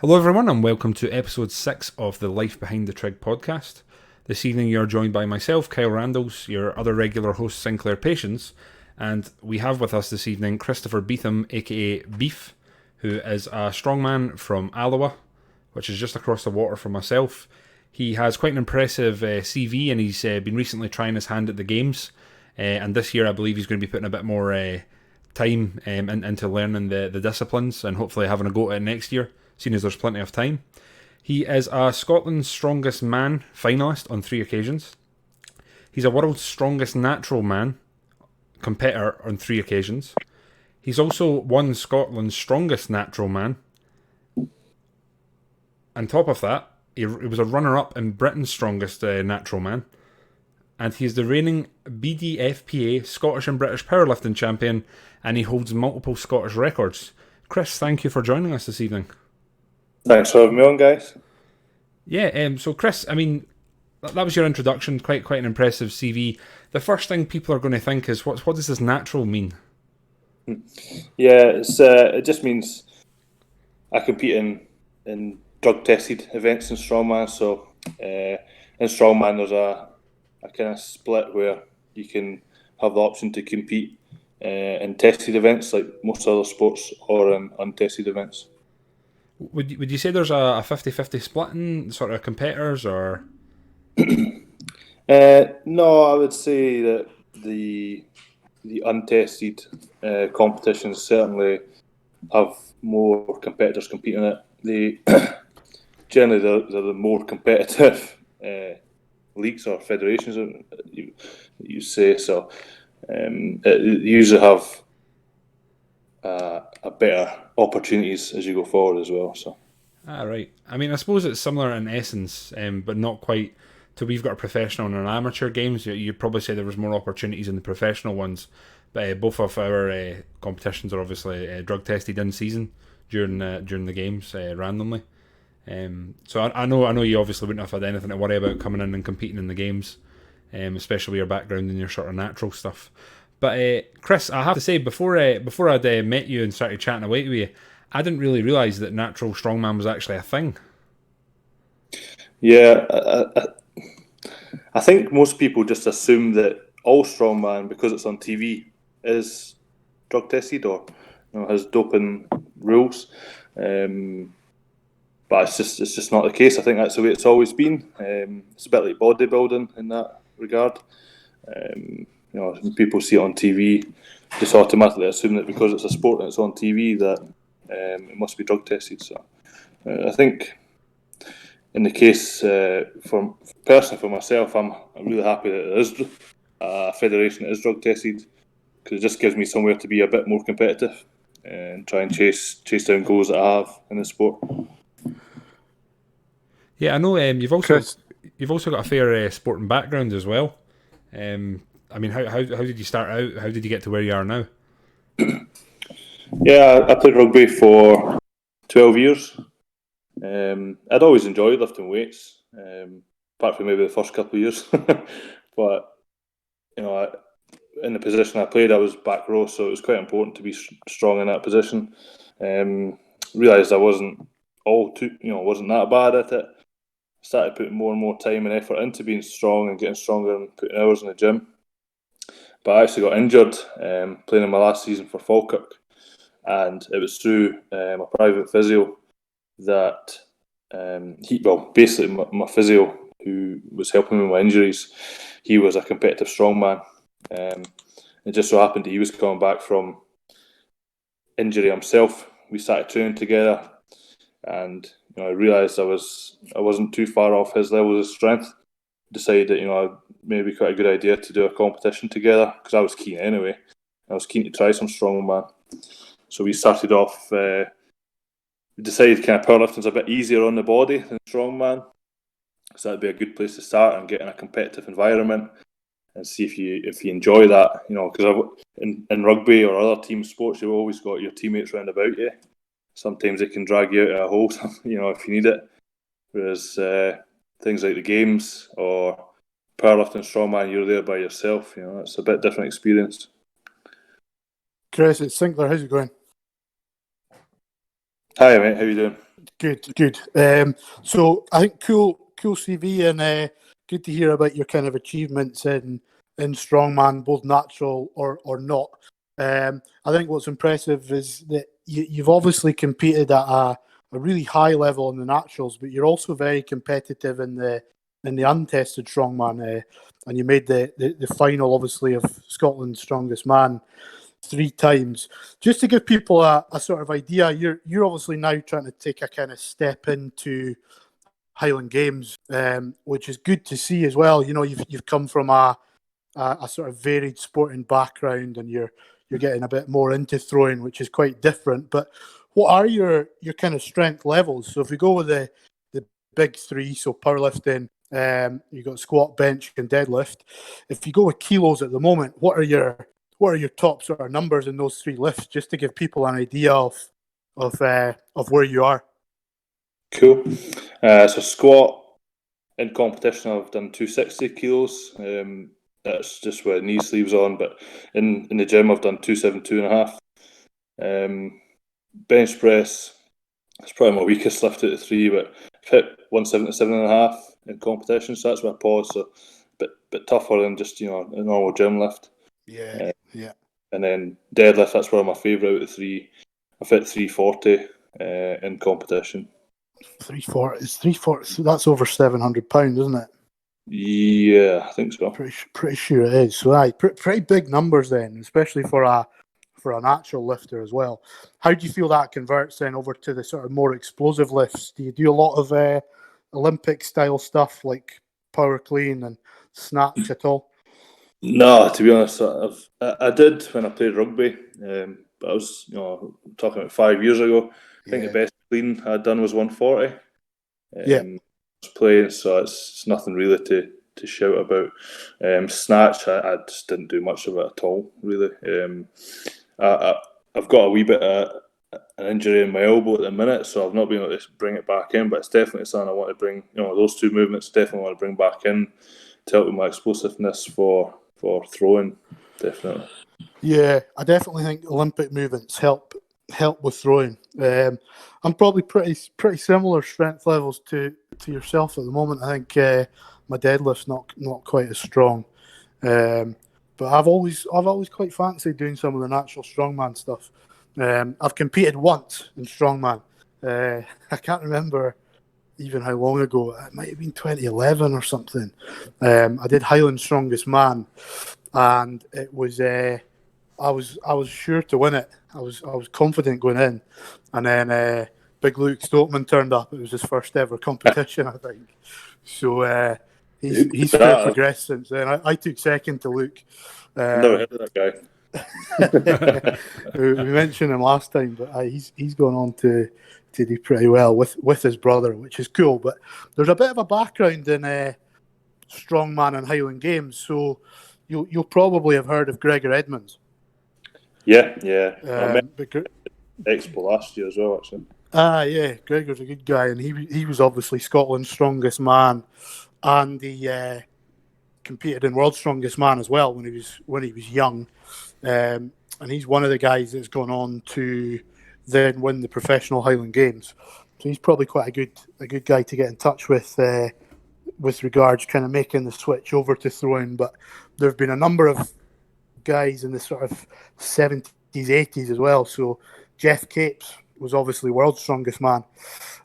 Hello, everyone, and welcome to episode 6 of the Life Behind the Trig podcast. This evening, you're joined by myself, Kyle Randalls, your other regular host, Sinclair Patience, and we have with us this evening Christopher Beetham, aka Beef, who is a strongman from Alloa, which is just across the water from myself. He has quite an impressive CV, and he's been recently trying his hand at the games, and this year I believe he's going to be putting a bit more time into learning the disciplines and hopefully having a go at it next year, seeing as there's plenty of time. He is a Scotland's Strongest Man finalist on 3 occasions. He's a World's Strongest Natural Man competitor on 3 occasions. He's also won Scotland's Strongest Natural Man. On top of that, he was a runner-up in Britain's Strongest Natural Man. And he's the reigning BDFPA Scottish and British powerlifting champion, and he holds multiple Scottish records. Chris, thank you for joining us this evening. Thanks for having me on, guys. Yeah, so Chris, I mean, that was your introduction, quite an impressive CV. The first thing people are going to think is, what does this natural mean? Yeah, it just means I compete in drug-tested events in strongman. So in strongman, there's a kind of split where you can have the option to compete in tested events like most other sports, or in untested events. Would you say there's a 50-50 split in sort of competitors, or? No, I would say that the untested competitions certainly have more competitors competing in it. They generally they're the more competitive leagues or federations, you say. So it usually have a better opportunities as you go forward as well. So. Right. I mean, I suppose it's similar in essence, but not quite. So we've got a professional and an amateur games. You'd probably say there was more opportunities in the professional ones, but both of our competitions are obviously drug tested in season during the games randomly. So I know you obviously wouldn't have had anything to worry about coming in and competing in the games, especially with your background and your sort of natural stuff. But Chris, I have to say, before I'd met you and started chatting away to you, I didn't really realise that natural strongman was actually a thing. Yeah, I think most people just assume that all strongman, because it's on TV, is drug tested or has doping rules. But it's just not the case. I think that's the way it's always been. It's a bit like bodybuilding in that regard. When people see it on TV, just automatically assume that because it's a sport and it's on TV that it must be drug tested. So I think in the case for myself, I'm really happy that there is a federation that is drug tested, because it just gives me somewhere to be a bit more competitive and try and chase down goals that I have in the sport. Yeah, I know. You've also got a fair sporting background as well. I mean, how did you start out? How did you get to where you are now? Yeah, I played rugby for 12 years. I'd always enjoyed lifting weights, apart from maybe the first couple of years. But in the position I played, I was back row, so it was quite important to be strong in that position. Realised I wasn't wasn't that bad at it. Started putting more and more time and effort into being strong and getting stronger and putting hours in the gym. But I actually got injured playing in my last season for Falkirk, and it was through a private physio that basically my physio, who was helping me with my injuries, he was a competitive strongman. It just so happened that he was coming back from injury himself. We started training together, and I realised I wasn't too far off his levels of strength. Decided that maybe quite a good idea to do a competition together, because I was keen anyway. I was keen to try some strongman. So we started off. We decided kind of powerlifting's a bit easier on the body than strongman, so that'd be a good place to start and get in a competitive environment and see if you enjoy that. Because in rugby or other team sports, you've always got your teammates round about you. Sometimes they can drag you out of a hole, if you need it. Whereas things like the games or powerlifting, strongman, you're there by yourself. It's a bit different experience. Chris, it's Sinclair. How's it going? Hi, mate. How you doing? Good. So I think cool CV, and good to hear about your kind of achievements in strongman, both natural or not. I think what's impressive is that you've obviously competed at a really high level in the naturals, but you're also very competitive in the untested strongman, and you made the final, obviously, of Scotland's Strongest Man 3 times. Just to give people a sort of idea, you're obviously now trying to take a kind of step into Highland Games, which is good to see as well. You know, you've come from a sort of varied sporting background, and you're getting a bit more into throwing, which is quite different. But what are your kind of strength levels? So if we go with the big 3, so powerlifting, you've got squat, bench, and deadlift. If you go with kilos at the moment, what are your top sort of numbers in those 3 lifts, just to give people an idea of where you are? Cool. So squat in competition, I've done 260 kilos. That's just with knee sleeves on, but in the gym I've done 272.5. Bench press, it's probably my weakest lift out of 3, but I've hit 177.5 in competition, so that's my pause. So a bit tougher than just, a normal gym lift. Yeah. And then deadlift, that's probably my favourite out of 3. I've hit 340 in competition. 340. It's 340. So that's over 700 pounds, isn't it? Yeah, I think so. Pretty sure it is. So, pretty big numbers then, especially for a natural lifter as well. How do you feel that converts then over to the sort of more explosive lifts? Do you do a lot of Olympic style stuff like power clean and snatch at all? No, to be honest, I did when I played rugby. But I was, talking about 5 years ago. I think the best clean I'd done was 140. I was playing, so it's nothing really to shout about. Snatch, I just didn't do much of it at all, really. I've got a wee bit of an injury in my elbow at the minute, so I've not been able to bring it back in, but it's definitely something I want to bring, those 2 movements definitely want to bring back in to help with my explosiveness for throwing, definitely. Yeah, I definitely think Olympic movements help with throwing. I'm probably pretty similar strength levels to yourself at the moment. I think my deadlift's not quite as strong, but I've always quite fancied doing some of the natural strongman stuff. I've competed once in strongman. I can't remember even how long ago. It might have been 2011 or something. I did Highland Strongest Man, and it was. I was sure to win it. I was confident going in, and then Big Luke Stokeman turned up. It was his first ever competition, I think. So he's progressed since then. I took second to Luke. I've never heard of that guy. We mentioned him last time, but he's gone on to do pretty well with his brother, which is cool. But there's a bit of a background in strongman and Highland Games, so you'll probably have heard of Gregor Edmonds. Yeah. I met Expo last year as well, actually. Yeah, Gregor's a good guy, and he was obviously Scotland's Strongest Man, and he competed in World's Strongest Man as well when he was young, and he's one of the guys that's gone on to then win the professional Highland Games. So he's probably quite a good guy to get in touch with regards kind of making the switch over to throwing. But there have been a number of guys in the sort of 70s, 80s as well. So Jeff Capes was obviously World's Strongest Man,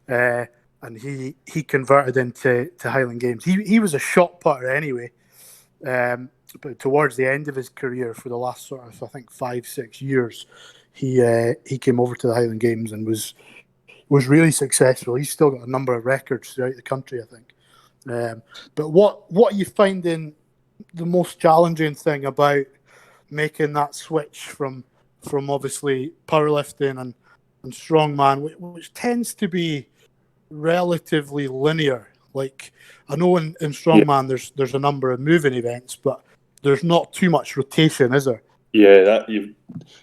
and he converted into Highland Games. He was a shot putter anyway, but towards the end of his career, for the last sort of, I think, 5-6 years, he came over to the Highland Games and was really successful. He's still got a number of records throughout the country, I think. But what are you finding the most challenging thing about making that switch from obviously powerlifting and strongman, which tends to be relatively linear? Like, I know in strongman there's a number of moving events, but there's not too much rotation, is there? Yeah, that you've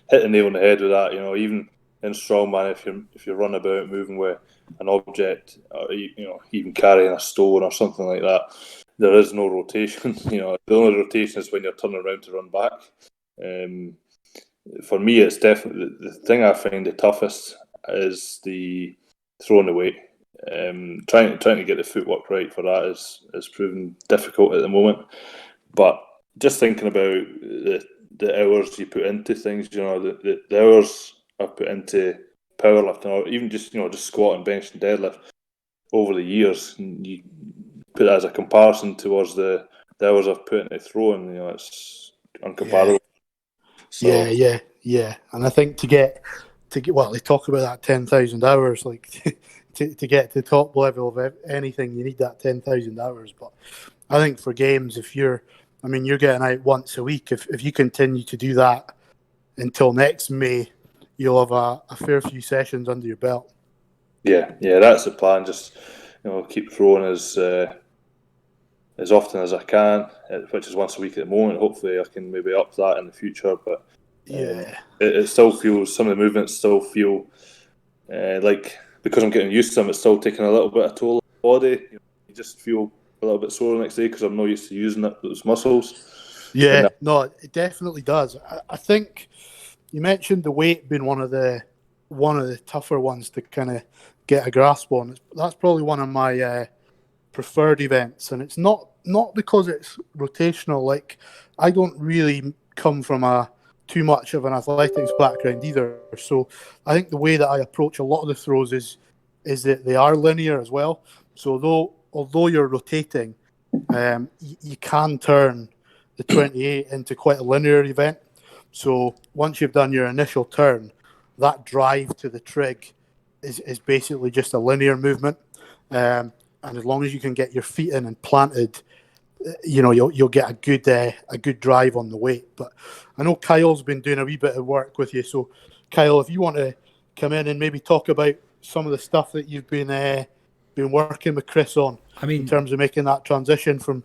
hit the nail on the head with that. Even in strongman, if you run about moving with an object, or, even carrying a stone or something like that, there is no rotation. The only rotation is when you're turning around to run back. For me, it's definitely the thing I find the toughest is the throwing the weight. Trying to get the footwork right for that is proven difficult at the moment. But just thinking about the hours you put into things, the hours I've put into powerlifting, or even just squat and bench and deadlift over the years, and you put that as a comparison towards the hours I've put into throwing, it's uncomparable. Yeah. And I think to get well, they talk about that 10,000 hours, like to get to the top level of anything, you need that 10,000 hours. But I think for games, if you're getting out once a week, if you continue to do that until next May, you'll have a fair few sessions under your belt. Yeah, that's the plan. Just keep throwing as often as I can, which is once a week at the moment. Hopefully, I can maybe up that in the future. But it still feels, some of the movements still feel like, because I'm getting used to them, it's still taking a little bit of toll on the body. You just feel a little bit sore the next day because I'm not used to using those muscles. Yeah, no, it definitely does. I think you mentioned the weight being one of the tougher ones to kind of get a grasp on. That's probably one of my preferred events, and it's not because it's rotational. Like, I don't really come from too much of an athletics background either, so I think the way that I approach a lot of the throws is that they are linear as well. So although you're rotating, you can turn the 28 into quite a linear event. So once you've done your initial turn, that drive to the trig is basically just a linear movement. And as long as you can get your feet in and planted, you'll get a good drive on the weight. But I know Kyle's been doing a wee bit of work with you. So Kyle, if you want to come in and maybe talk about some of the stuff that you've been working with Chris on, in terms of making that transition from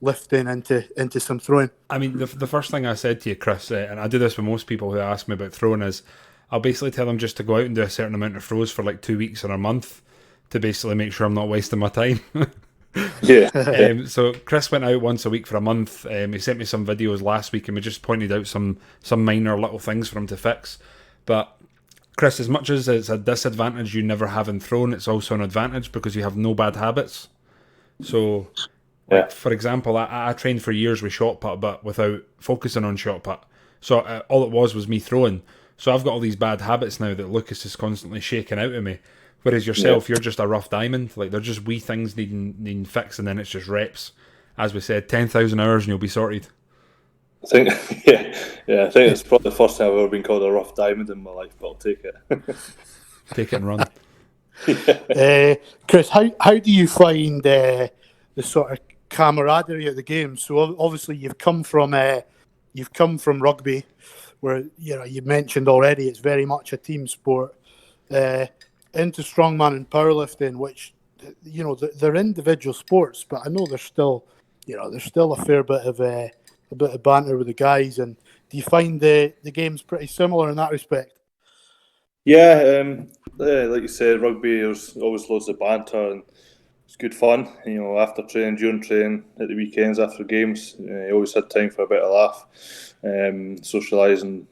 lifting into some throwing. I mean, the first thing I said to you, Chris, and I do this with most people who ask me about throwing, is I'll basically tell them just to go out and do a certain amount of throws for like 2 weeks or a month to basically make sure I'm not wasting my time. Yeah. So Chris went out once a week for a month. He sent me some videos last week, and we just pointed out some minor little things for him to fix. But Chris, as much as it's a disadvantage you never having thrown, it's also an advantage because you have no bad habits. So, for example, I trained for years with shot put, but without focusing on shot put. So all it was me throwing. So I've got all these bad habits now that Lucas is constantly shaking out of me. Whereas yourself, you're just a rough diamond. Like, they're just wee things needing fix, and then it's just reps. As we said, 10,000 hours and you'll be sorted. I think, I think it's probably the first time I've ever been called a rough diamond in my life, but I'll take it. Take it and run. Chris, how do you find the sort of camaraderie at the game? So obviously you've come from rugby, where you mentioned already it's very much a team sport. Into strongman and powerlifting, which they're individual sports, but I know there's still a fair bit of banter with the guys. And do you find the game's pretty similar in that respect? Yeah, like you said, rugby, there's always loads of banter and it's good fun. After training, during training, at the weekends after games, you always had time for a bit of laugh, socialising.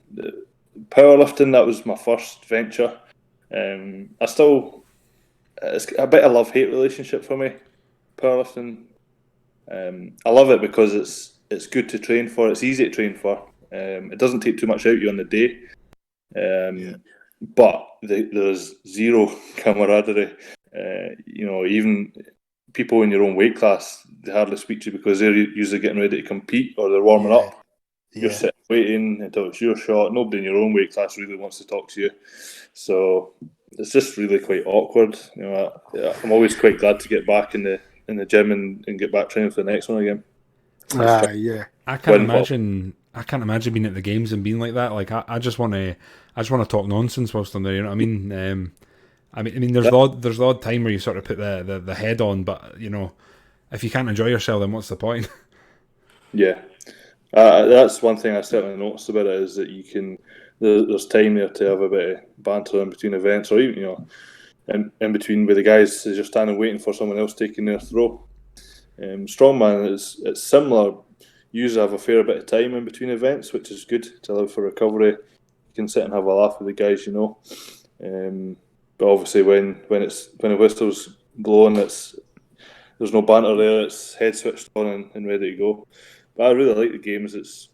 Powerlifting, that was my first venture. It's a bit of love-hate relationship for me, powerlifting. I love it because it's good to train for. It's easy to train for. It doesn't take too much out of you on the day. But there's zero camaraderie. Even people in your own weight class, they hardly speak to you because they're usually getting ready to compete or they're warming up. You're sitting waiting until it's your shot. Nobody in your own weight class really wants to talk to you. So it's just really quite awkward. I'm always quite glad to get back in the gym and get back training for the next one again. I can't imagine being at the games and being like that. Like, I just want to talk nonsense whilst I'm there. You know what I mean? I mean, there's the odd time where you sort of put the head on, but if you can't enjoy yourself, then what's the point? Yeah, that's one thing I certainly noticed about it, is that there's time there to have a bit of banter in between events, or even in between with the guys as you're standing waiting for someone else taking their throw. Strongman it's similar. You usually have a fair bit of time in between events, which is good to allow for recovery. You can sit and have a laugh with the guys, But obviously, when the whistle's blowing, there's no banter there. It's head switched on and ready to go. But I really like the games.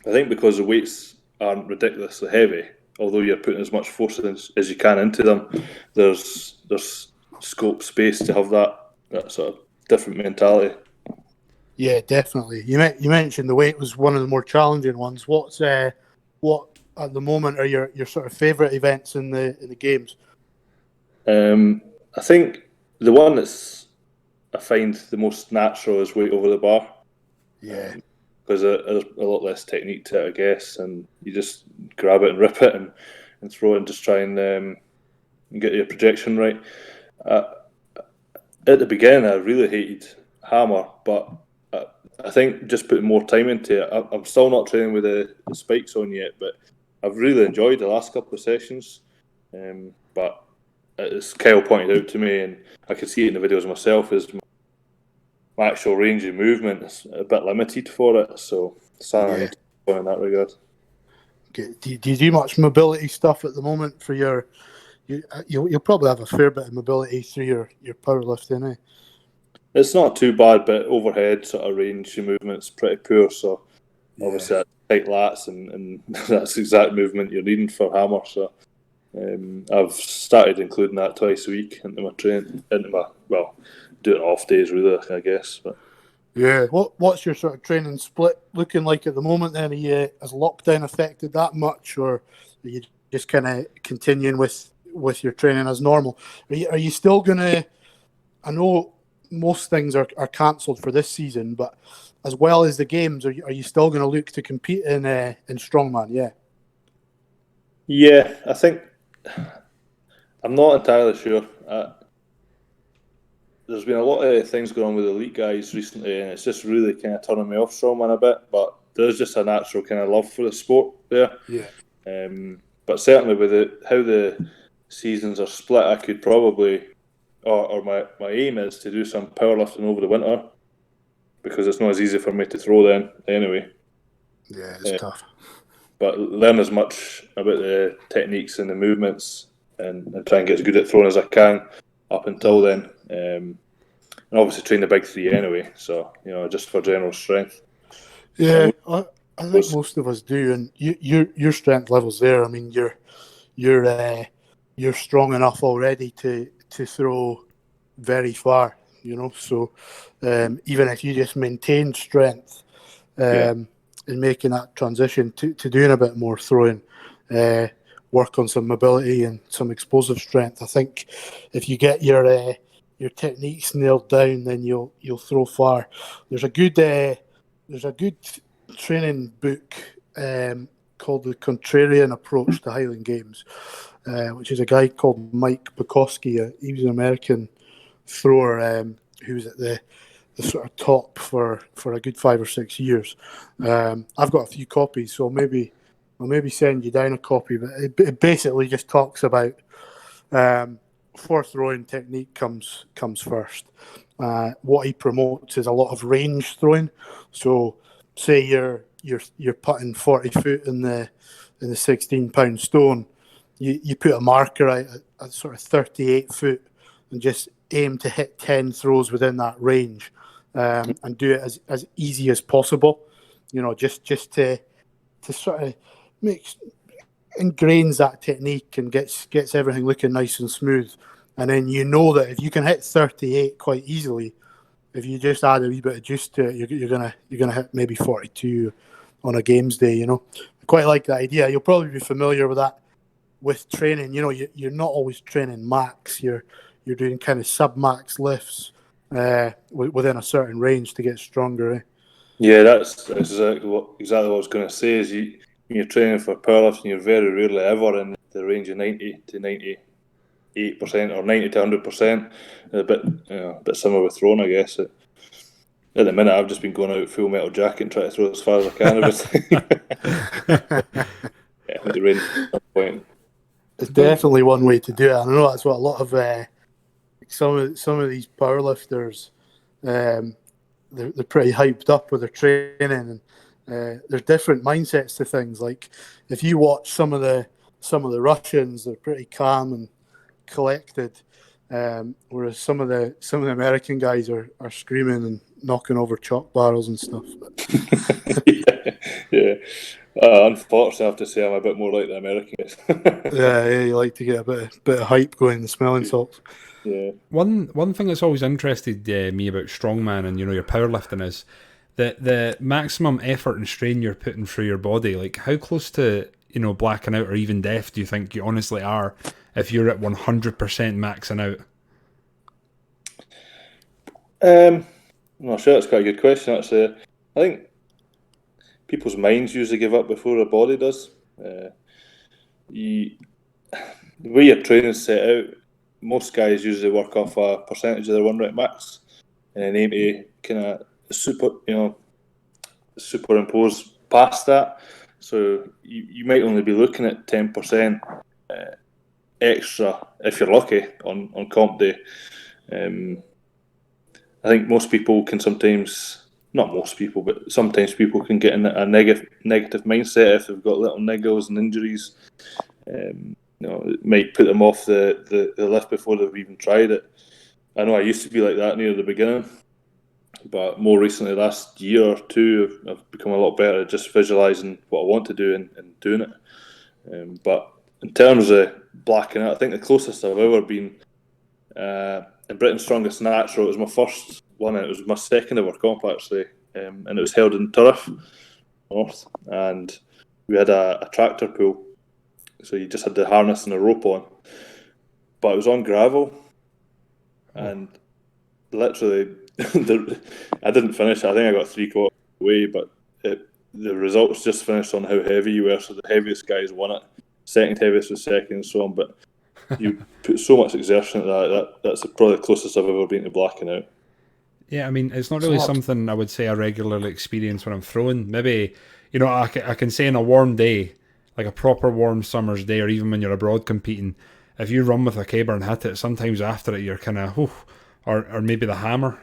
I think because the weights aren't ridiculously heavy, although you're putting as much force as you can into them, there's scope, space to have that sort of different mentality. Yeah, definitely. You mentioned the weight was one of the more challenging ones. What at the moment are your sort of favourite events in the games? I think the one I find the most natural is weight over the bar. Yeah. Because there's a lot less technique to it, I guess, and you just grab it and rip it and throw it and just try and get your projection right. At the beginning, I really hated hammer, but I think just putting more time into it. I'm still not training with the spikes on yet, but I've really enjoyed the last couple of sessions. But as Kyle pointed out to me, and I can see it in the videos myself, is my actual range of movement is a bit limited for it. So something I need to go in that regard. Okay. Do you do much mobility stuff at the moment for your? You'll probably have a fair bit of mobility through your powerlifting, eh? It's not too bad, but overhead sort of range of movement's pretty poor. So obviously that's tight lats and that's the exact movement you're needing for hammer. So I've started including that twice a week into my training, do it off days really, I guess. But yeah, what's your sort of training split looking like at the moment? Then has lockdown affected that much, or are you just kind of continuing with your training as normal? Are you still gonna? I know most things are cancelled for this season, but as well as the games, are you still going to look to compete in strongman? Yeah, I think I'm not entirely sure. There's been a lot of things going on with elite guys recently, and it's just really kind of turning me off strongman a bit. But there's just a natural kind of love for the sport there. Yeah. But certainly with how the seasons are split, I could probably, or my aim is to do some powerlifting over the winter, because it's not as easy for me to throw then anyway. Yeah, it's tough. But learn as much about the techniques and the movements and try and get as good at throwing as I can up until then. And obviously train the big three anyway, so just for general strength. Yeah, I think most of us do, and your strength levels there. I mean, you're strong enough already to throw very far. So even if you just maintain strength, in making that transition to doing a bit more throwing, work on some mobility and some explosive strength. I think if you get your techniques nailed down, then you'll throw far. There's a good training book called The Contrarian Approach to Highland Games, which is a guy called Mike Bukowski. He was an American thrower who was at the sort of top for a good 5 or 6 years. I've got a few copies, so I'll maybe send you down a copy. But it basically just talks about for throwing, technique comes first. What he promotes is a lot of range throwing. So say you're putting 40 foot in the 16-pound stone, you put a marker out at sort of 38 foot and just aim to hit 10 throws within that range, and do it as easy as possible. Just to sort of ingrains that technique and gets everything looking nice and smooth. And then that if you can hit 38 quite easily, if you just add a wee bit of juice to it, you're gonna hit maybe 42 on a games day. I quite like that idea. You'll probably be familiar with that with training. You're not always training max. You're doing kind of sub-max lifts within a certain range to get stronger. Eh? Yeah, that's exactly what I was going to say. Is when you're training for powerlifting, you're very rarely ever in the range of 90 to 98% or 90 to 100%. A bit similar with throwing, I guess. At the minute, I've just been going out full metal jacket and trying to throw as far as I can. The range at some point. It's definitely one way to do it. I know that's what a lot of some of these powerlifters, they're pretty hyped up with their training, and there's different mindsets to things. Like if you watch some of the Russians, they're pretty calm and collected, whereas some of the American guys are screaming and knocking over chalk barrels and stuff. Yeah. Unfortunately, I have to say I'm a bit more like the Americans. Yeah, you like to get a bit of hype going in the smelling salts. Yeah. One thing that's always interested me about strongman and your powerlifting is that the maximum effort and strain you're putting through your body. Like, how close to blacking out or even death do you think you honestly are if you're at 100% maxing out? I'm not sure. That's quite a good question, actually. I think people's minds usually give up before their body does. The way your training's set out, most guys usually work off a percentage of their 1 rep max and then aim to kind of superimpose past that. So you might only be looking at 10% extra if you're lucky on comp day. I think most people can sometimes, not most people, but sometimes people can get in a negative mindset if they've got little niggles and injuries. It might put them off the lift before they've even tried it. I know I used to be like that near the beginning, but more recently, last year or two, I've become a lot better at just visualising what I want to do and doing it. But in terms of blacking out, I think the closest I've ever been in Britain's Strongest Natural, it was my first one, and it was my second ever comp actually, and it was held in Turriff North, and we had a tractor pull, so you just had the harness and a rope on, but it was on gravel, and literally I didn't finish. I think I got 3/4 away, but the results just finished on how heavy you were. So the heaviest guys won it, second heaviest was second, and so on. But you put so much exertion at that's probably the closest I've ever been to blacking out. Yeah, I mean, it's not really something I would say I regularly experience when I'm throwing. Maybe, I can say on a warm day, like a proper warm summer's day, or even when you're abroad competing, if you run with a caber and hit it, sometimes after it you're kind of, or maybe the hammer.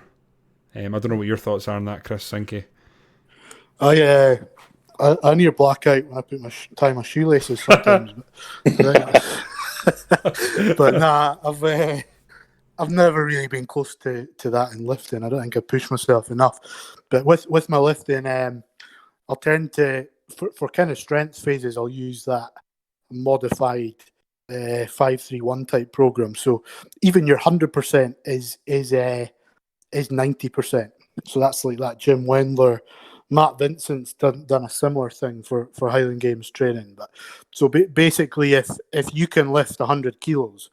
I don't know what your thoughts are on that, Chris Sinke. I near black out when I tie my shoelaces sometimes. But nah, I've never really been close to that in lifting. I don't think I push myself enough. But with my lifting, I'll tend to for kind of strength phases, I'll use that modified 5-3-1 type program. So even your 100% is 90%. So that's like that Jim Wendler. Matt Vincent's done a similar thing for Highland Games training. But so basically, if you can lift 100 kilos,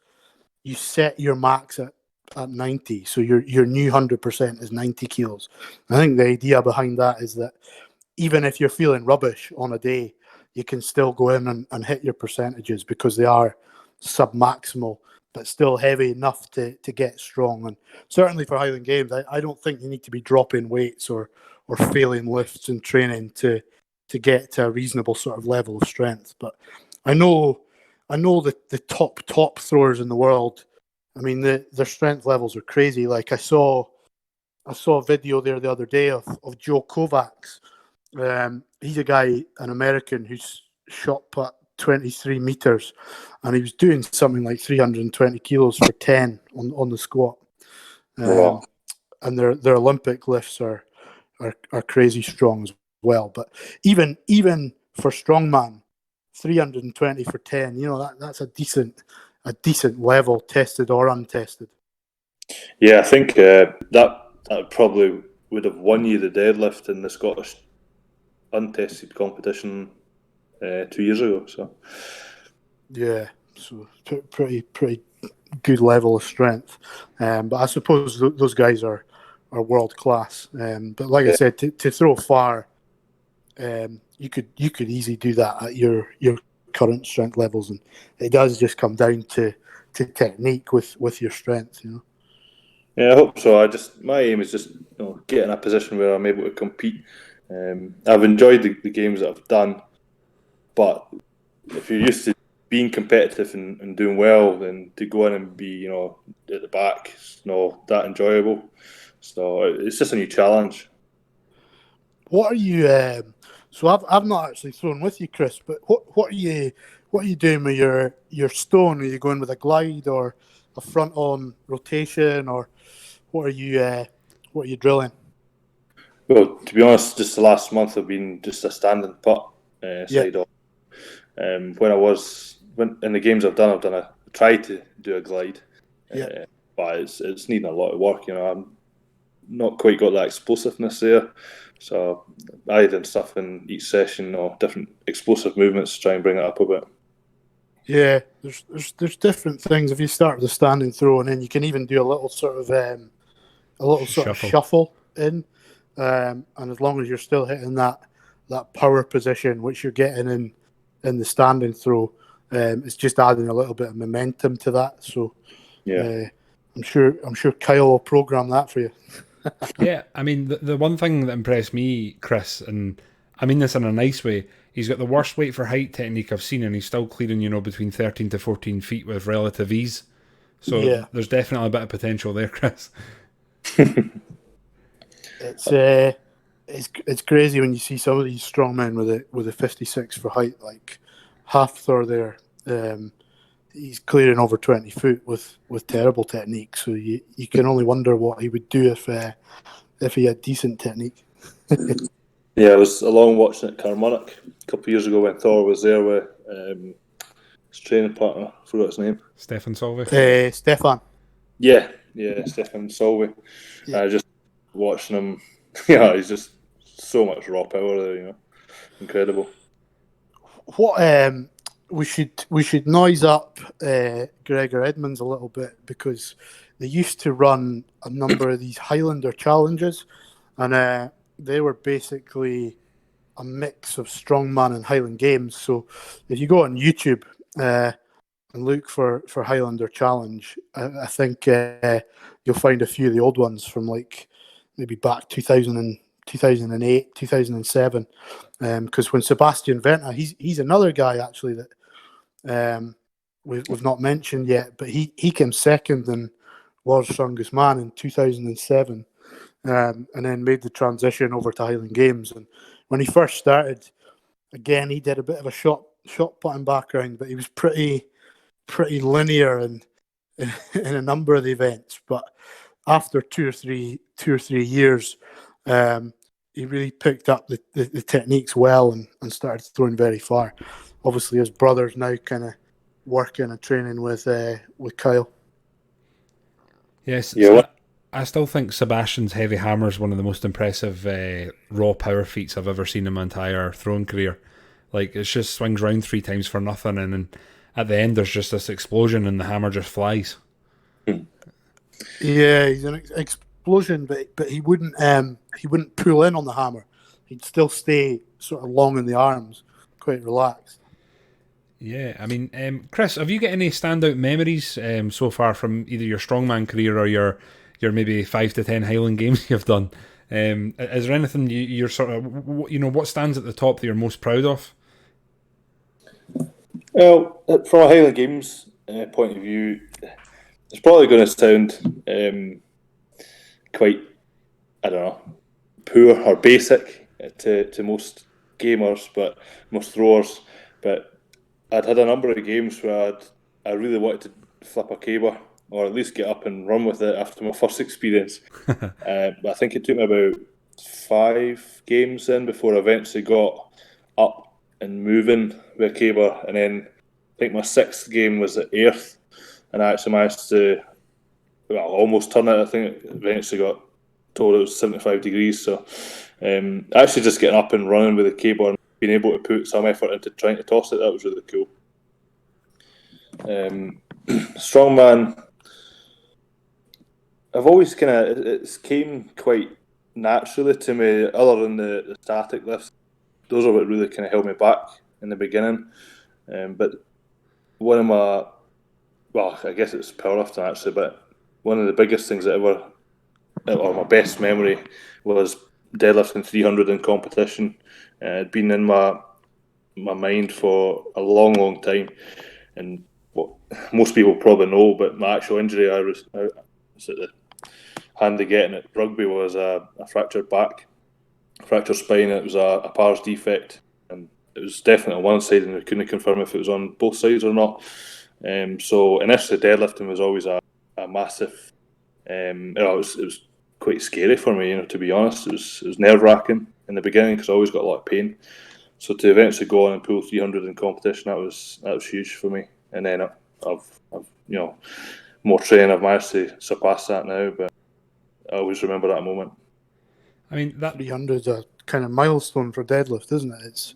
you set your max at 90. So your new 100% is 90 kilos. I think the idea behind that is that even if you're feeling rubbish on a day, you can still go in and hit your percentages because they are sub-maximal, but still heavy enough to get strong. And certainly for Highland Games, I don't think you need to be dropping weights or failing lifts in training to get to a reasonable sort of level of strength. But I know that the top throwers in the world, I mean, their strength levels are crazy. Like I saw a video there the other day of Joe Kovacs. He's a guy, an American, who's shot put 23 meters, and he was doing something like 320 kilos for 10 on the squat. Wow. And their Olympic lifts are crazy strong as well. But even for strongman, 320 for 10, that's a decent level, tested or untested. Yeah, I think that probably would have won you the deadlift in the Scottish untested competition 2 years ago. So yeah, so pretty good level of strength. But I suppose those guys are world class. But like I said, to throw far, you could easily do that at your current strength levels, and it does just come down to technique with your strength. yeah, I hope so. My aim is just get in a position where I'm able to compete. I've enjoyed the games that I've done, but if you're used to being competitive and doing well, then to go in and be at the back, it's not that enjoyable. So it's just a new challenge. What are you? So I've not actually thrown with you, Chris. But what are what are you doing with your stone? Are you going with a glide or a front on rotation, or what are you drilling? Well, to be honest, just the last month I've been just a standing putt side on. When in the games I've tried to do a glide, but it's needing a lot of work. I'm not quite got that explosiveness there, so I done stuff in each session or different explosive movements to try and bring it up a bit. Yeah, there's different things. If you start with a standing throw, and then you can even do a little sort of shuffle in, and as long as you're still hitting that power position, which you're getting in the standing throw, it's just adding a little bit of momentum to that. So, I'm sure Kyle will program that for you. Yeah, I mean, the one thing that impressed me, Chris, and I mean this in a nice way, he's got the worst weight for height technique I've seen, and he's still clearing, between 13 to 14 feet with relative ease. So there's definitely a bit of potential there, Chris. It's crazy when you see some of these strongmen with a 56 for height, like Hafthor there. He's clearing over 20 foot with terrible technique. So you can only wonder what he would do if he had decent technique. Yeah, I was along watching at Carmonic a couple of years ago when Thor was there with his training partner. I forgot his name. Stefan Solve. Stefan. Yeah, Stefan Solve. Yeah. I just watching him. Yeah, he's just so much raw power there. Incredible. What we should noise up Gregor Edmonds a little bit, because they used to run a number of these Highlander challenges, and they were basically a mix of strongman and Highland games. So if you go on YouTube and look for Highlander challenge, I think you'll find a few of the old ones from like maybe back 2008, 2007. Because when Sebastian Venta, he's another guy actually that we've not mentioned yet, but he came second in World's Strongest Man in 2007, and then made the transition over to Highland Games. And when he first started, again, he did a bit of a shot putting background, but he was pretty linear in a number of the events. But after two or three years, he really picked up the techniques well and started throwing very far. Obviously, his brother's now kind of working and training with Kyle. Yes, yeah, I still think Sebastian's heavy hammer is one of the most impressive raw power feats I've ever seen in my entire throwing career. Like, it just swings round 3 times for nothing, and then at the end there's just this explosion and the hammer just flies. Yeah, he's an explosion, but he wouldn't pull in on the hammer. He'd still stay sort of long in the arms, quite relaxed. Yeah, I mean, Chris, have you got any standout memories so far from either your strongman career or your maybe 5 to 10 Highland Games you've done? Is there anything you're sort of, what stands at the top that you're most proud of? Well, from a Highland Games point of view, it's probably going to sound quite, I don't know, poor or basic to most gamers, but most throwers. But I'd had a number of games where I really wanted to flip a caber, or at least get up and run with it after my first experience. But I think it took me about 5 games then before I eventually got up and moving with a caber. And then I think my 6th game was at Earth, and I actually managed to almost turn it. I think it eventually got told it was 75 degrees. So actually just getting up and running with a caber and being able to put some effort into trying to toss it, that was really cool. Strongman, I've always it came quite naturally to me, other than the static lifts. Those are what really kind of held me back in the beginning. But one of my, I guess it's powerlifting actually, but one of the biggest things that ever, or my best memory, was deadlifting 300 in competition. It'd been in my mind for a long time, and most people probably know, but my actual injury I was at the hand of getting at rugby was a fractured back, fractured spine. It was a pars defect, and it was definitely on one side, and we couldn't confirm if it was on both sides or not. So initially, deadlifting was always a massive. It was quite scary for me, to be honest. It was nerve wracking in the beginning because I always got a lot of pain. So to eventually go on and pull 300 in competition, that was huge for me. And then I've more training, I've managed to surpass that now. But I always remember that moment. I mean, that 300 is a kind of milestone for deadlift, isn't it? It's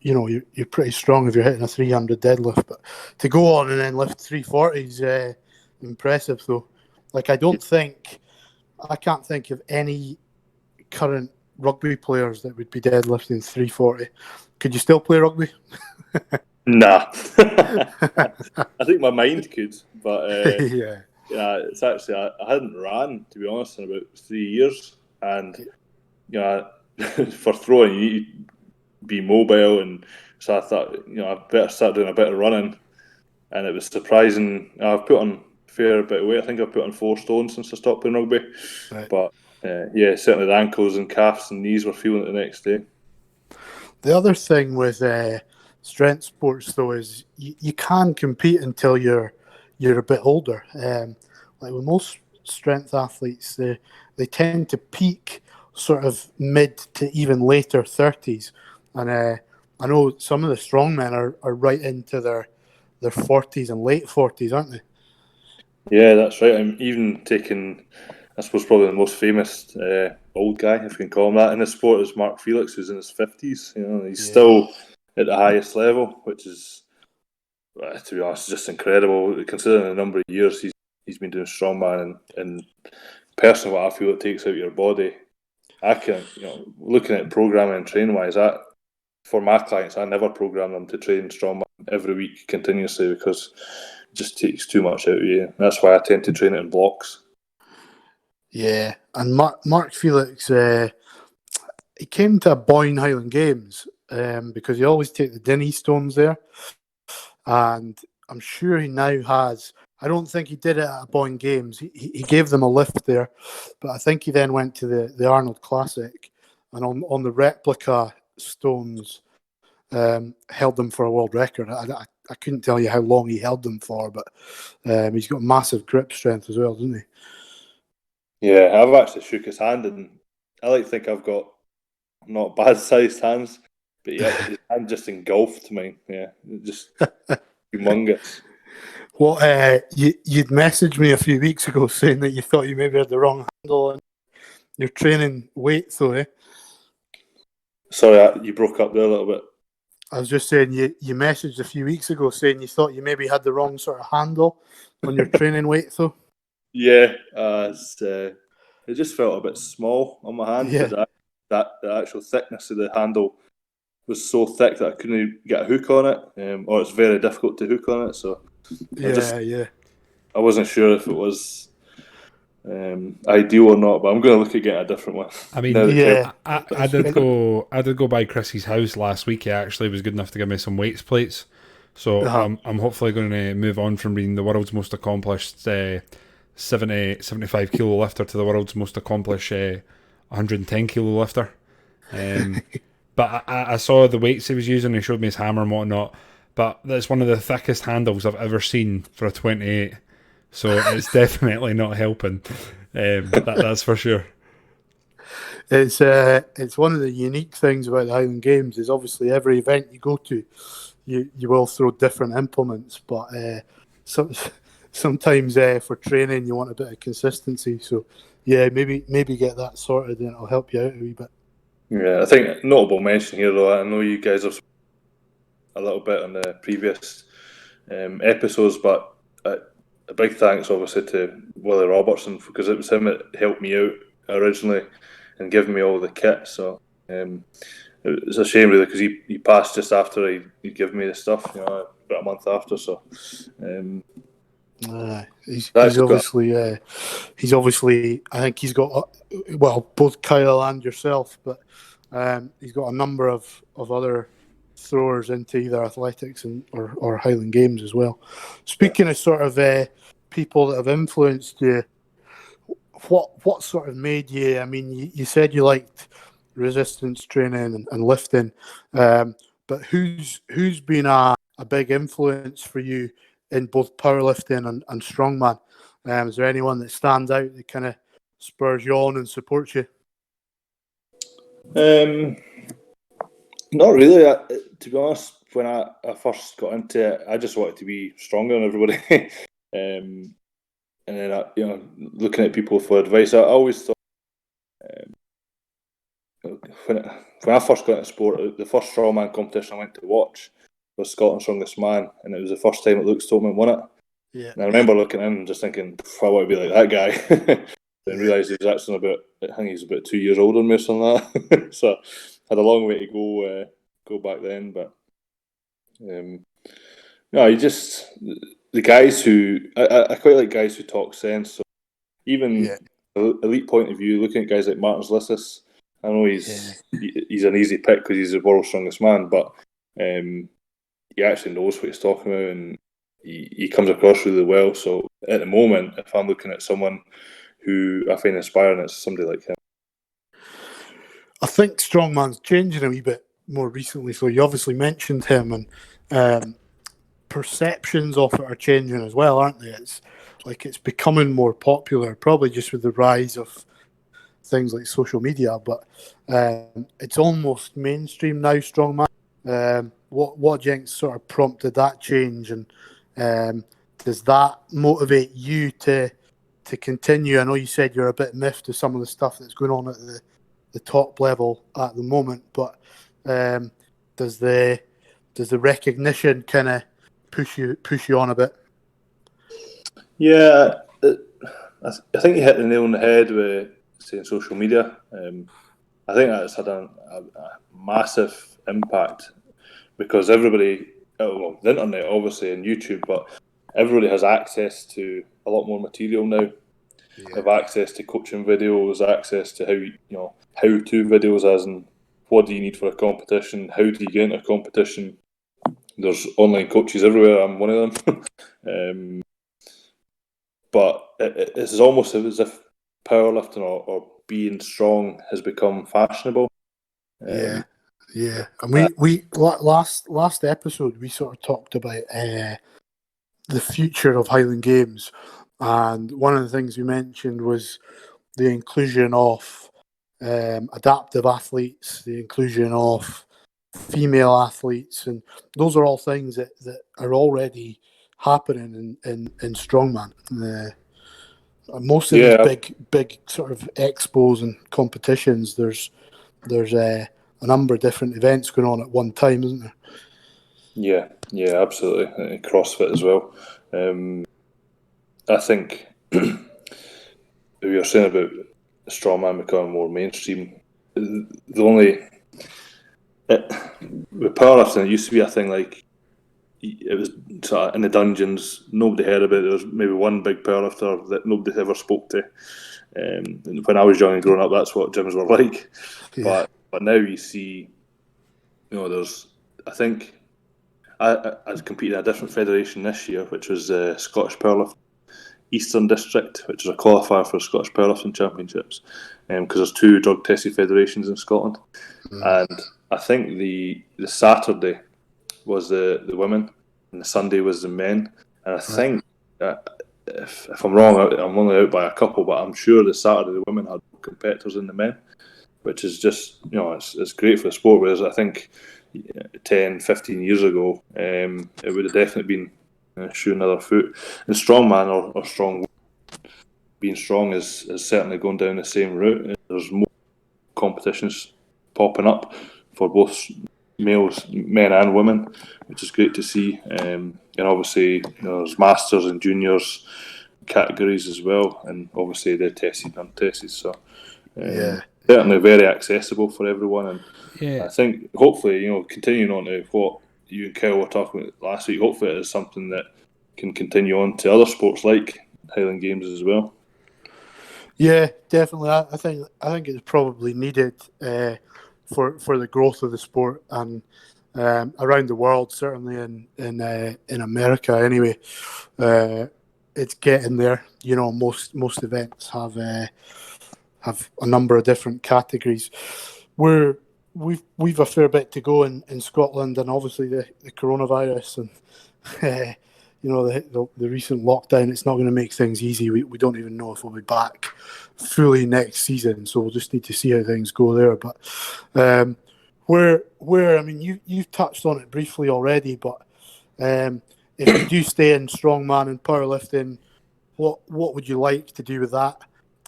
you're pretty strong if you're hitting a 300 deadlift, but to go on and then lift 340 is impressive. Though, like I can't think of any current rugby players that would be deadlifting 340. Could you still play rugby? Nah, I think my mind could, but Yeah. it's actually I hadn't ran, to be honest, in about 3 years, and for throwing you need to be mobile, and so I thought I better start doing a bit of running, and it was surprising. I've put on a fair bit of weight. I think I've put on 4 stone since I stopped playing rugby, Right. but certainly the ankles and calves and knees were feeling it the next day. The other thing with strength sports, though, is you can compete until you're a bit older. Like with most strength athletes, they tend to peak sort of mid to even later 30s, and I know some of the strongmen are right into their 40s and late 40s, aren't they? Yeah, that's right. I'm even taking, I suppose, probably the most famous old guy, if you can call him that, in the sport is Mark Felix, who's in his 50s. He's still at the highest level, which is, to be honest, just incredible. Considering the number of years he's been doing strongman, and personally, what I feel it takes out of your body. I can, looking at programming and training wise, for my clients, I never program them to train strongman every week continuously because it just takes too much out of you. That's why I tend to train it in blocks. Yeah, and Mark Felix, he came to Boyne Highland Games because he always take the Dinny stones there, and I'm sure he now has. I don't think he did it at Boyne Games. He gave them a lift there, but I think he then went to the Arnold Classic, and on the replica stones held them for a world record. I couldn't tell you how long he held them for, but he's got massive grip strength as well, doesn't he? Yeah, I've actually shook his hand, and I like to think I've got not bad sized hands, but his hand just engulfed me. Yeah, just humongous. Well, you'd messaged me a few weeks ago saying that you thought you maybe had the wrong handle on your training weight, though, eh? Sorry, you broke up there a little bit. I was just saying you messaged a few weeks ago saying you thought you maybe had the wrong sort of handle on your training weight, though. Yeah, it just felt a bit small on my hand. Yeah. The actual thickness of the handle was so thick that I couldn't get a hook on it, or it's very difficult to hook on it. So I wasn't sure if it was ideal or not, but I'm going to look at getting a different one. I mean, I did go by Chrissy's house last week. He actually was good enough to give me some weights plates. So I'm hopefully going to move on from being the world's most accomplished 75 kilo lifter to the world's most accomplished 110 kilo lifter. But I saw the weights he was using. He showed me his hammer and whatnot. But that's one of the thickest handles I've ever seen for a 28. So it's definitely not helping. That's for sure. It's one of the unique things about the Highland Games is obviously every event you go to, you will throw different implements, but sometimes for training you want a bit of consistency. So yeah, maybe get that sorted and it'll help you out a wee bit. Yeah, I think notable mention here though. I know you guys have a little bit on the previous episodes, but a big thanks obviously to Willie Robertson because it was him that helped me out originally and given me all the kit. So it's a shame really because he passed just after he'd given me the stuff, about a month after. So he's obviously I think he's got both Kyle and yourself, but he's got a number of other throwers into either athletics or Highland Games as well. Speaking of sort of people that have influenced you, what sort of made you? I mean, you said you liked resistance training and lifting. But who's been a big influence for you in both powerlifting and strongman? Is there anyone that stands out that kind of spurs you on and supports you? Not really. To be honest, when I first got into it, I just wanted to be stronger than everybody. And then, looking at people for advice, I always thought, when I first got into sport, the first strongman competition I went to watch was Scotland's Strongest Man, and it was the first time that Luke Stoltman won it. Yeah. And I remember looking at him and just thinking, I want to be like that guy. Then realised he was actually I think he's about 2 years older than me or something like that. So had a long way to go back then. But no, you just, the guys who, I quite like guys who talk sense. So even elite point of view, looking at guys like Martin Zlissis, I know he's an easy pick because he's the world's strongest man, but he actually knows what he's talking about, and he comes across really well. So at the moment, if I'm looking at someone who I find inspiring, it's somebody like him. I think strongman's changing a wee bit more recently. So you obviously mentioned him, and perceptions of it are changing as well, aren't they? It's becoming more popular, probably just with the rise of things like social media, but it's almost mainstream now, strongman. What do you think sort of prompted that change, and does that motivate you to continue? I know you said you're a bit miffed with some of the stuff that's going on at the top level at the moment, but does the recognition kind of push you on a bit? Yeah, I think you hit the nail on the head with saying social media. I think that's had a massive impact because everybody, the internet obviously and YouTube, but everybody has access to a lot more material now. Yeah. They have access to coaching videos, access to how-to videos, as in what do you need for a competition, how do you get into a competition. There's online coaches everywhere. I'm one of them. But it's almost as if powerlifting or being strong has become fashionable. Yeah. And we last episode we sort of talked about the future of Highland Games, and one of the things we mentioned was the inclusion of adaptive athletes, the inclusion of female athletes, and those are all things that are already happening in strongman. Most of these big sort of expos and competitions, there's a number of different events going on at one time, isn't there? Yeah, absolutely. CrossFit as well. I think we were saying about strongman becoming more mainstream. With powerlifting, it used to be a thing like it was sort of in the dungeons. Nobody heard about it. There was maybe one big powerlifter that nobody ever spoke to. And when I was young and growing up, that's what gyms were like. Yeah. But now you see, there's. I think I competed in a different federation this year, which was Scottish Powerlifting Eastern District, which is a qualifier for the Scottish Powerlifting Championships, because there's 2 drug tested federations in Scotland, and I think the Saturday was the women and the Sunday was the men, and I think if I'm wrong, I'm only out by a couple, but I'm sure the Saturday the women had more competitors than the men, which is just it's great for the sport. Whereas I think 10, 15 years ago, it would have definitely been shooting another foot. And strongman or strong, being strong is certainly going down the same route. There's more competitions popping up for both males, men and women, which is great to see. And obviously, there's masters and juniors categories as well, and obviously they're tested and untested. So certainly very accessible for everyone. And I think hopefully, continuing on to what you and Kyle were talking about last week, hopefully it is something that can continue on to other sports like Highland Games as well. Yeah, definitely. I think it's probably needed for the growth of the sport and around the world, certainly in America anyway. It's getting there. Most events have a number of different categories. we've a fair bit to go in Scotland, and obviously the coronavirus and the recent lockdown. It's not going to make things easy. We don't even know if we'll be back fully next season, so we'll just need to see how things go there. But where I mean, you've touched on it briefly already, but if you do stay in strongman and powerlifting, what would you like to do with that?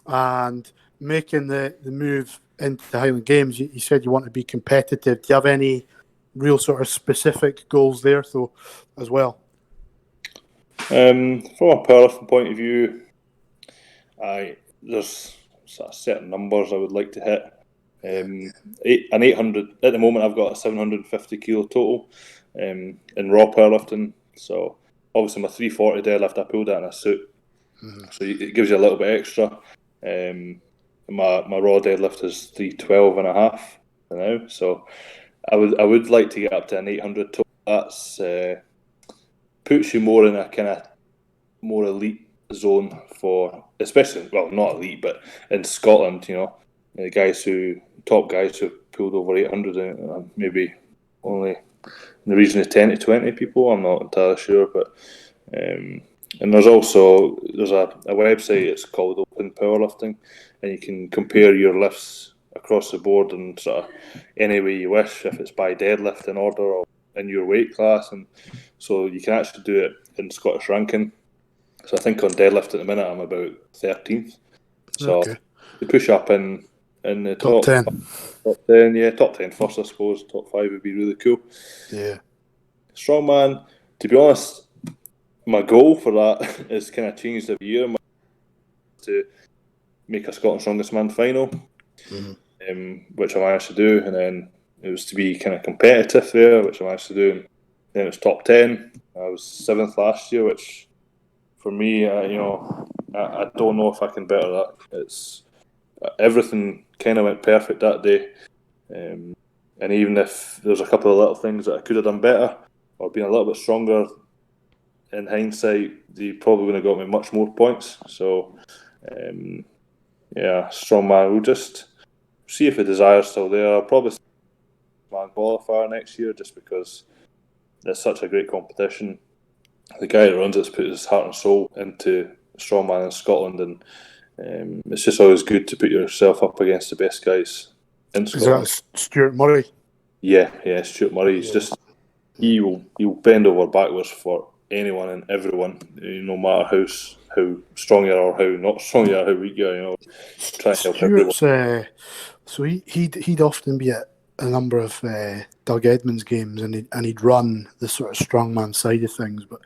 And making the move into the Highland Games, you said you want to be competitive. Do you have any real sort of specific goals there, though, as well? From a powerlifting point of view, there's sort of certain numbers I would like to hit. An 800 at the moment. I've got a 750 kilo total in raw powerlifting. So obviously my 340 deadlift, I pulled that in a suit, so it gives you a little bit extra. My raw deadlift is 312 and a half now. So I would like to get up to an 800 total. That's puts you more in a kind of more elite zone for, especially, well, not elite, but in Scotland, you know, top guys who pulled over 800, maybe only in the region of 10 to 20 people. I'm not entirely sure, but and there's a website. It's called Open Powerlifting, and you can compare your lifts across the board and sort of any way you wish, if it's by deadlift in order or in your weight class, and so you can actually do it in Scottish ranking. So I think on deadlift at the minute I'm about 13th. So to push up in the top 10. Top 10, yeah, top 10 first, I suppose. Top 5 would be really cool. Yeah. Strongman, to be honest, my goal for that is kind of changed every year. To make a Scotland Strongest Man final, which I managed to do, and then it was to be kind of competitive there, which I managed to do. And then it was top 10. I was 7th last year, which for me, I don't know if I can better that. It's everything kind of went perfect that day, and even if there's a couple of little things that I could have done better or been a little bit stronger, in hindsight, they probably would have got me much more points. So, strongman. We'll just see if the desire's still there. I'll probably man qualifier next year, just because it's such a great competition. The guy that runs it's put his heart and soul into strongman in Scotland, and it's just always good to put yourself up against the best guys in Scotland. Is that Stuart Murray? Yeah, Stuart Murray. He's just he'll bend over backwards for anyone and everyone, no matter how strong you are or how not strong you are, how weak you are. You know, try and help everyone. So he'd often be at a number of Doug Edmonds games, and he'd run the sort of strongman side of things. But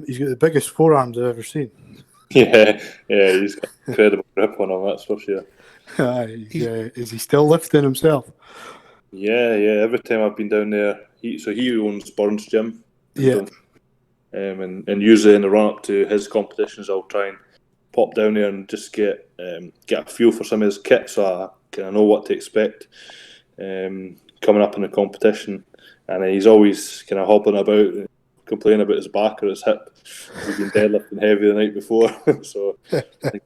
he's got the biggest forearms I've ever seen. Yeah, he's got incredible grip on him, that's for sure. Is he still lifting himself? Yeah. Every time I've been down there, he owns Burns Gym. Yeah. And usually in the run up to his competitions, I'll try and pop down there and just get a feel for some of his kit, so I kind of know what to expect coming up in the competition. And he's always kind of hobbling about, complaining about his back or his hip. He's been deadlifting heavy the night before, so I think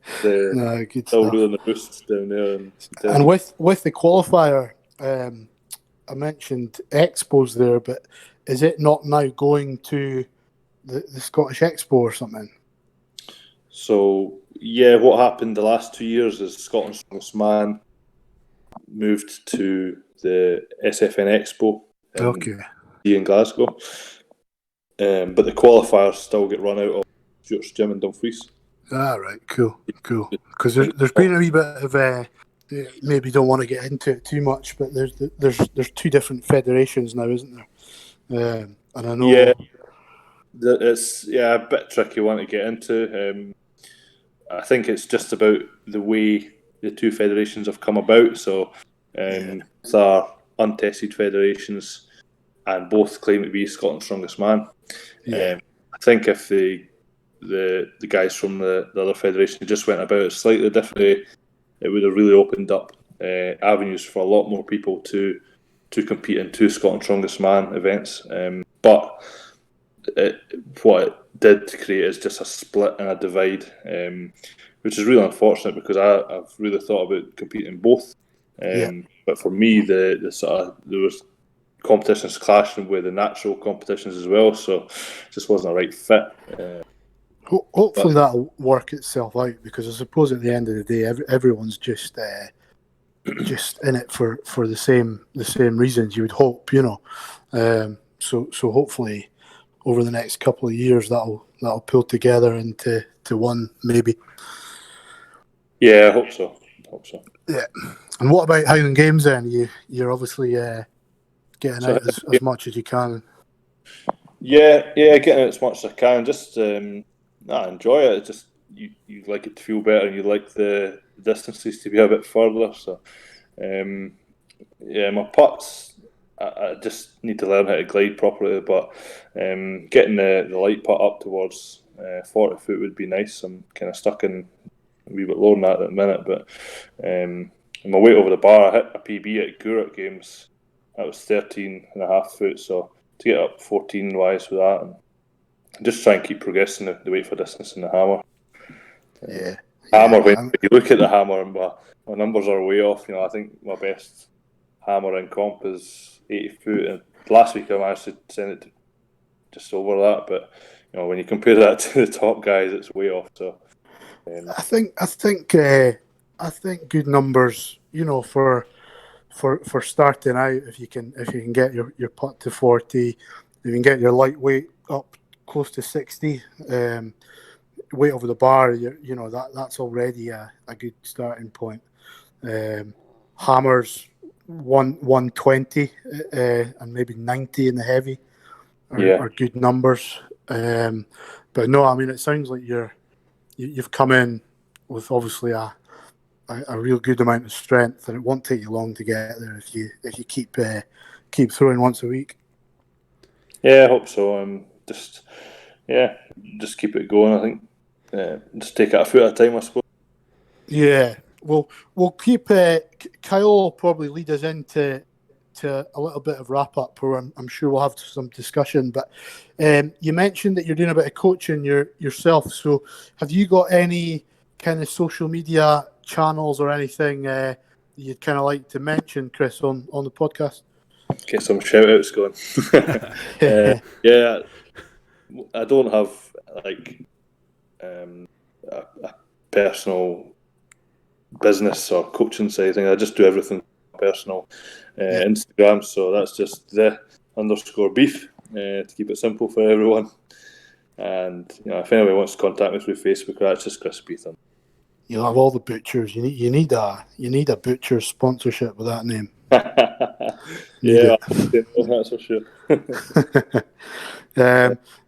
still doing the boost down there. And with the qualifier, I mentioned Expos there, but is it not now going to the Scottish Expo or something? So what happened the last 2 years is Scotland's Strongest Man moved to the SFN Expo in Glasgow, but the qualifiers still get run out of Stuart's gym in Dumfries. Right, cool. Because there's been a wee bit of maybe don't want to get into it too much, but there's two different federations now, isn't there? And I know it's a bit tricky one to get into. I think it's just about the way the two federations have come about. So both are untested federations, and both claim to be Scotland's Strongest Man. I think if the guys from the other federation just went about it slightly differently, it would have really opened up avenues for a lot more people to compete in two Scotland's Strongest Man events. But what it did create is just a split and a divide, which is really unfortunate, because I've really thought about competing in both. But for me, the sort of there was competitions clashing with the natural competitions as well, so it just wasn't a right fit. Hopefully that'll work itself out, because I suppose at the end of the day, everyone's just in it for the same reasons, you would hope, So hopefully over the next couple of years that'll pull together into one, maybe. Yeah, I hope so. Yeah. And what about Highland Games then? You're obviously getting out as much as you can. Yeah, getting out as much as I can. Just I enjoy it. It's just you like it to feel better, and you like the distances to be a bit further. So, my putts, I just need to learn how to glide properly. But getting the light putt up towards 40 foot would be nice. I'm kind of stuck in a wee bit lower than that at the minute. But my weight over the bar, I hit a PB at Gourock Games. That was 13.5 foot. So to get up 14 wise with that, and just try and keep progressing the weight for distance in the hammer. Hammer, when you look at the hammer, my numbers are way off. I think my best hammer in comp is 80 foot, and last week I managed to send it to just over that. But when you compare that to the top guys, it's way off. So I think good numbers, for starting out, if you can get your putt to 40, you can get your lightweight up close to 60, weight over the bar, that's already a good starting point. Hammers 120 and maybe 90 in the heavy are good numbers. But no, I mean, it sounds like you've come in with obviously a real good amount of strength, and it won't take you long to get there if you keep throwing once a week. Yeah, I hope so. Just keep it going. I think just take it a foot at a time, I suppose. Yeah, we'll keep. Kyle will probably lead us into a little bit of wrap up, where I'm sure we'll have some discussion. But you mentioned that you're doing a bit of coaching yourself. So have you got any kind of social media channels or anything you'd kind of like to mention, Chris, on the podcast? Get some shout outs going. I don't have like a personal business or coaching side thing. I just do everything personal. Instagram, so that's just _beef to keep it simple for everyone. And if anybody wants to contact me through Facebook, that's just Chris Beetham. You'll have all the butchers. You need a butcher sponsorship with that name. That's for sure.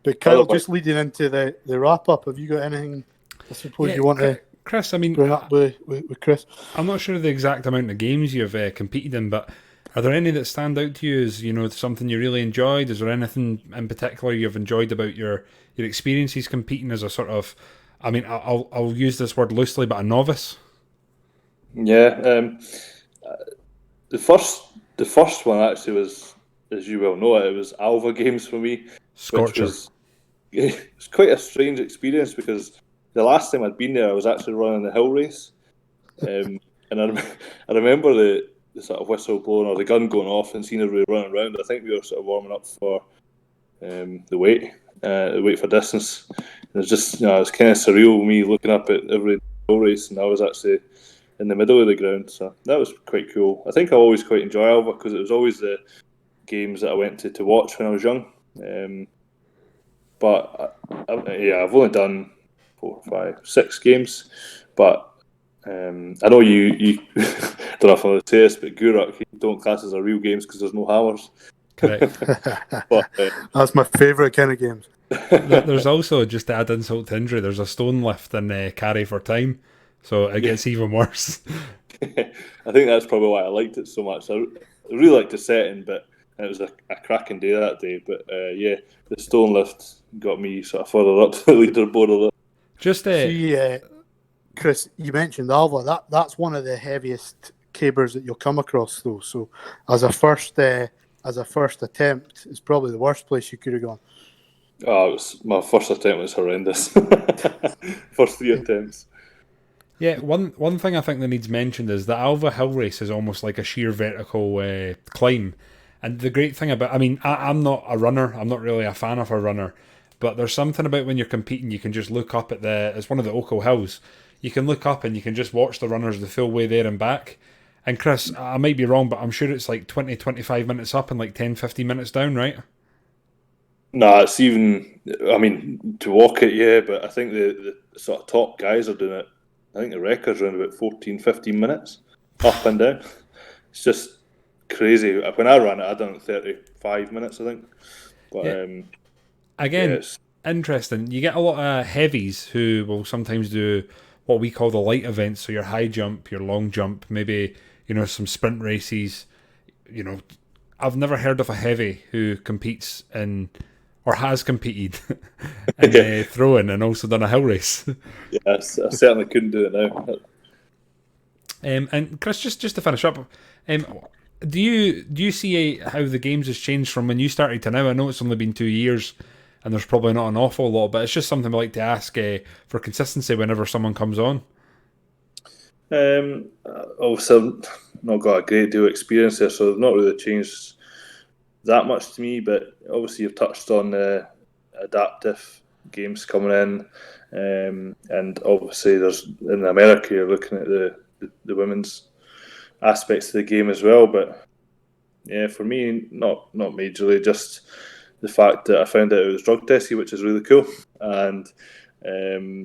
But Kyle, just leading into the wrap up, have you got anything I suppose you want to, Chris? I mean, bring up with Chris? I'm not sure of the exact amount of games you've competed in, but are there any that stand out to you as something you really enjoyed? Is there anything in particular you've enjoyed about your experiences competing as a sort of, I mean, I'll use this word loosely, but a novice? Yeah, the first one actually was, as you well know, it was Alva Games for me. Scorcher. It was quite a strange experience, because the last time I'd been there, I was actually running the hill race, and I remember the sort of whistle blowing or the gun going off and seeing everybody running around. I think we were sort of warming up for the weight for distance. It was just, it was kind of surreal, me looking up at every hill race, and I was actually in the middle of the ground, so that was quite cool. I think I always quite enjoy Alva, because it was always the games that I went to watch when I was young. But I've only done 4, 5, 6 games, but I know you don't know if I'm going to say this, but Gourock don't class as a real games because there's no hammers. Correct. But, that's my favourite kind of games. There's also, just to add insult to injury, there's a stone lift and carry for time, so it gets even worse. I think that's probably why I liked it so much. I really liked the setting, but it was a cracking day that day. But the stone lift got me sort of further up the leaderboard a little. Just Chris, you mentioned Alva. That's one of the heaviest cabers that you'll come across, though. So as a first attempt, it's probably the worst place you could have gone. My first attempt was horrendous. First 3 attempts. Yeah, one thing I think that needs mentioned is that Alva Hill Race is almost like a sheer vertical climb. And the great thing about, I mean, I'm not a runner, I'm not really a fan of a runner, but there's something about when you're competing, you can just look up at it's one of the Ocho Hills, you can look up and you can just watch the runners the full way there and back. And Chris, I might be wrong, but I'm sure it's like 20-25 minutes up and like 10-15 minutes down, right? No, it's even. I mean, to walk it, yeah, but I think the sort of top guys are doing it. I think the record's around about 14-15 minutes up and down. It's just crazy. When I ran it, I done it 35 minutes, I think. But Yeah. Again, yes. Interesting. You get a lot of heavies who will sometimes do what we call the light events. So your high jump, your long jump, maybe, some sprint races. I've never heard of a heavy who competes in or has competed in throwing and also done a hill race. Yes, I certainly couldn't do it now. And Chris, just to finish up, do you see how the games has changed from when you started to now? I know it's only been 2 years, and there's probably not an awful lot, but it's just something I like to ask for consistency whenever someone comes on. Obviously, I've not got a great deal of experience there, so they've not really changed that much to me. But obviously, you've touched on adaptive games coming in, and obviously, there's in America you're looking at the women's aspects of the game as well. But yeah, for me, not majorly, just the fact that I found out it was drug tested, which is really cool, and something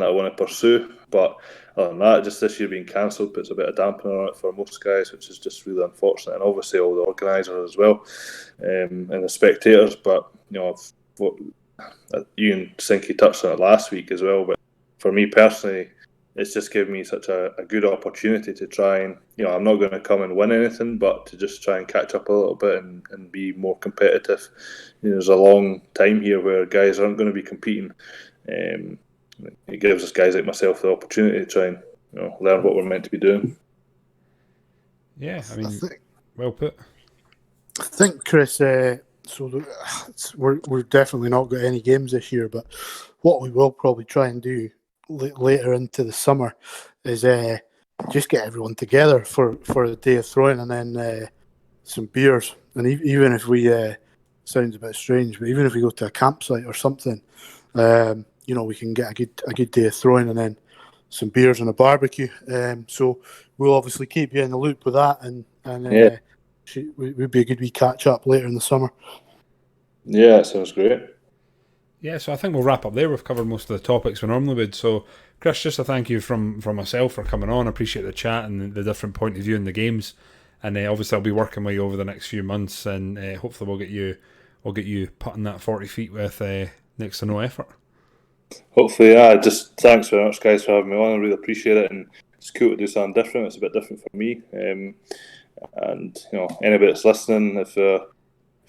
that I want to pursue. But other than that, just this year being cancelled puts a bit of dampener on it for most guys, which is just really unfortunate, and obviously all the organisers as well, and the spectators. But you and Sinky touched on it last week as well. But for me personally, it's just given me such a good opportunity to try and, I'm not going to come and win anything, but to just try and catch up a little bit and be more competitive. There's a long time here where guys aren't going to be competing. It gives us guys like myself the opportunity to try and learn what we're meant to be doing. Yeah, I mean, well put. I think, Chris, we're definitely not got any games this year, but what we will probably try and do later into the summer is just get everyone together for a day of throwing, and then some beers. And even if we sounds a bit strange, but even if we go to a campsite or something, we can get a good day of throwing, and then some beers and a barbecue. So we'll obviously keep you in the loop with that, and it would be a good wee catch up later in the summer. Yeah, that sounds great. Yeah, so I think we'll wrap up there. We've covered most of the topics we normally would. So, Chris, just a thank you from myself for coming on. I appreciate the chat and the different point of view in the games. And obviously, I'll be working with you over the next few months, and hopefully, we'll get you putting that 40 feet with next to no effort. Hopefully, yeah. Just thanks very much, guys, for having me on. I really appreciate it, and it's cool to do something different. It's a bit different for me, and anybody that's listening, if they're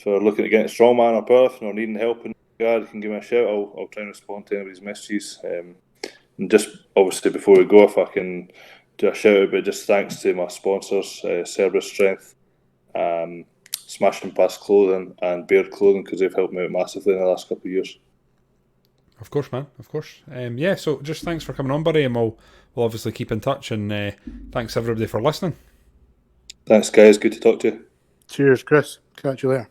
looking to get into strongman or powerlifting or needing help, you can give me a shout. I'll try and respond to anybody's messages. And just obviously before we go, if I can do a shout out, but just thanks to my sponsors, Cerberus Strength, Smashing Past Clothing, and Beard Clothing, because they've helped me out massively in the last couple of years. Of course, man. Of course. So just thanks for coming on, buddy, and we'll obviously keep in touch. And thanks everybody for listening. Thanks, guys. Good to talk to you. Cheers, Chris. Catch you later.